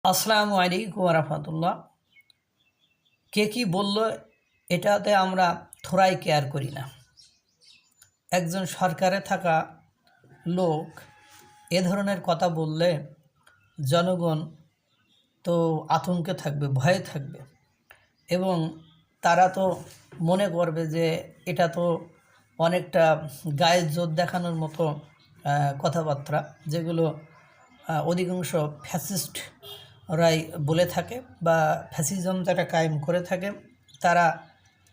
আসসালামু আলাইকুম রাহমাতুল্লাহ। কে কী বলল এটাতে আমরা থোড়াই কেয়ার করি না। একজন সরকারে থাকা লোক এ ধরনের কথা বললে জনগণ তো আতঙ্কে থাকবে, ভয়ে থাকবে এবং তারা তো মনে করবে যে এটা তো অনেকটা গায়ের জোর দেখানোর মতো কথাবার্তা, যেগুলো অধিকাংশ ফ্যাসিস্টরাই বলে থাকে বা ফ্যাসিজম যেটা কায়েম করে থাকে। তারা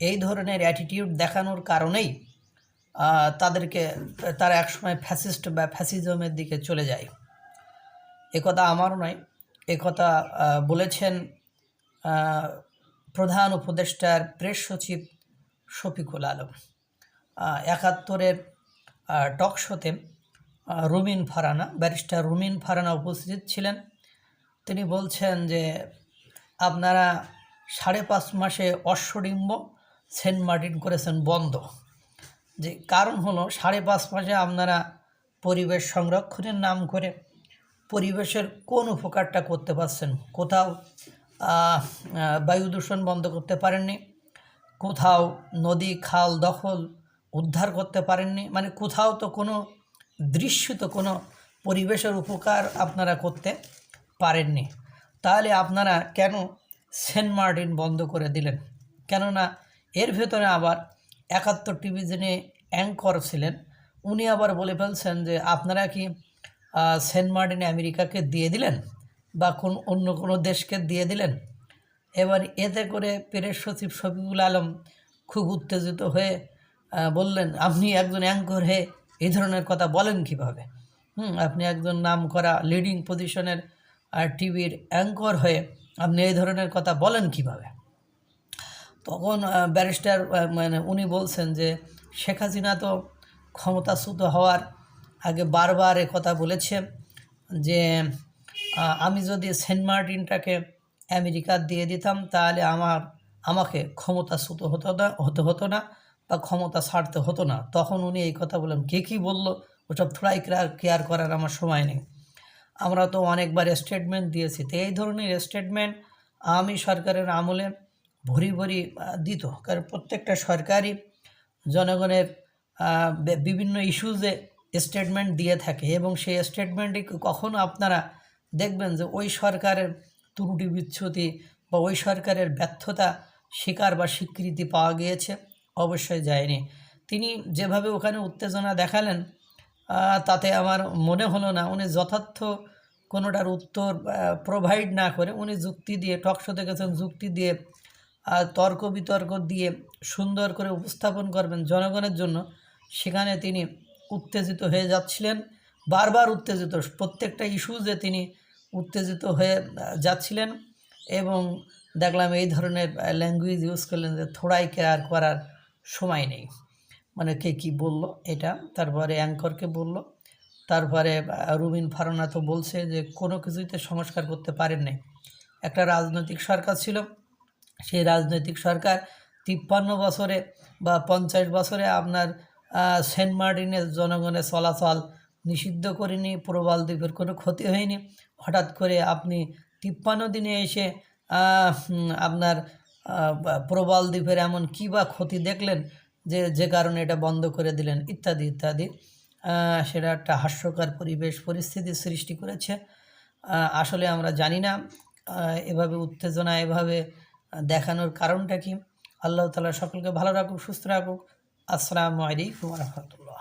এই ধরনের অ্যাটিটিউড দেখানোর কারণেই তারা একসময় ফ্যাসিস্ট বা ফ্যাসিজমের দিকে চলে যায়। একথা আমারও নয়, একথা বলেছেন প্রধান উপদেষ্টার প্রেস সচিব শফিকুল আলম। ৭১-এর টক শোতে ব্যারিস্টার রুমিন ফারানা উপস্থিত ছিলেন। তিনি বলছেন যে আপনারা ৫.৫ মাসে অশ্বডিম্ব সেন্ট মার্টিন করেছেন বন্ধ। যে কারণ হলো ৫.৫ মাসে আপনারা পরিবেশ সংরক্ষণের নাম করে পরিবেশের কোন উপকারটা করতে পারছেন? কোথাও বায়ু দূষণ বন্ধ করতে পারেননি, কোথাও নদী খাল দখল উদ্ধার করতে পারেননি, মানে কোথাও তো কোনো দৃশ্যত কোনো পরিবেশের উপকার আপনারা করতে পারেননি। তাহলে আপনারা কেন সেন্ট মার্টিন বন্ধ করে দিলেন? কেননা এর ভেতরে আবার ৭১ টেলিভিশনে অ্যাঙ্কর ছিলেন, উনি আবার বলে ফেলছেন যে আপনারা কি সেন্ট মার্টিন আমেরিকাকে দিয়ে দিলেন বা অন্য কোনো দেশকে দিয়ে দিলেন। এবার এতে করে প্রেস সচিব শফিকুল আলম খুব উত্তেজিত হয়ে বললেন, আপনি একজন অ্যাঙ্কর হয়ে এই ধরনের কথা বলেন কীভাবে? আপনি একজন নাম করা লিডিং পজিশনের টিভির অ্যাঙ্কর হয়ে আপনি এই ধরনের কথা বলেন কীভাবে? তখন ব্যারিস্টার উনি বলছেন যে শেখ হাসিনা তো ক্ষমতাচ্যুত হওয়ার আগে বারবার কথা বলেছে যে আমি যদি সেন্ট মার্টিনটাকে আমেরিকা দিয়ে দিতাম তাহলে আমাকে ক্ষমতাচ্যুত হতো না বা ক্ষমতা ছাড়তে হতো না। তখন উনি এই কথা বললেন। কে কী বলল ওসব থোড়াই কেয়ার করার আমার সময় নেই। আমরা তো অনেকবার স্টেটমেন্ট দিয়েছি। তো এই ধরনের স্টেটমেন্ট আওয়ামী সরকারের আমলে ভরি ভরি দিত, কারণ প্রত্যেকটা সরকারই জনগণের বিভিন্ন ইস্যুজে স্টেটমেন্ট দিয়ে থাকে এবং সেই স্টেটমেন্টে কখনও আপনারা দেখবেন যে ওই সরকারের ত্রুটি বিচ্যুতি বা ওই সরকারের ব্যর্থতা স্বীকার বা স্বীকৃতি পাওয়া গিয়েছে? অবশ্যই যায়নি। তিনি যেভাবে ওখানে উত্তেজনা দেখালেন তাতে আমার মনে হলো না উনি যথার্থ কোনোটার উত্তর প্রোভাইড না করে উনি যুক্তি দিয়ে, টক শোতে গেছেন, যুক্তি দিয়ে তর্ক বিতর্ক দিয়ে সুন্দর করে উপস্থাপন করবেন জনগণের জন্য। সেখানে তিনি উত্তেজিত হয়ে যাচ্ছিলেন, বারবার উত্তেজিত, প্রত্যেকটা ইস্যুজে তিনি উত্তেজিত হয়ে যাচ্ছিলেন এবং দেখলাম এই ধরনের ল্যাঙ্গুয়েজ ইউজ করলেন যে থোড়াই কেয়ার করার সময় নেই। মানে কে কী বলল এটা, তারপরে অ্যাঙ্করকে বলল, তারপরে রুমিন ফারানা তো বলছে যে কোনো কিছুইতে সংস্কার করতে পারেননি। একটা রাজনৈতিক সরকার ছিল, সেই রাজনৈতিক সরকার ৫৩ বছরে বা ৫০ বছরে আপনার সেন্ট মার্টিনের জনগণের চলাচল নিষিদ্ধ করেনি, প্রবাল দ্বীপের কোনো ক্ষতি হয়নি। হঠাৎ করে আপনি ৫৩ দিনে এসে আপনার প্রবাল দ্বীপের এমন কী বা ক্ষতি দেখলেন যে কারণে এটা বন্ধ করে দিলেন, ইত্যাদি ইত্যাদি। সেটা একটা হাস্যকর পরিস্থিতি সৃষ্টি করেছে। আসলে আমরা জানি না এভাবে উত্তেজনা এভাবে দেখানোর কারণটা কি। আল্লাহ তাআলা সকলকে ভালো রাখুক, সুস্থ রাখুক। আসসালামু আলাইকুম ওয়া রাহমাতুল্লাহ।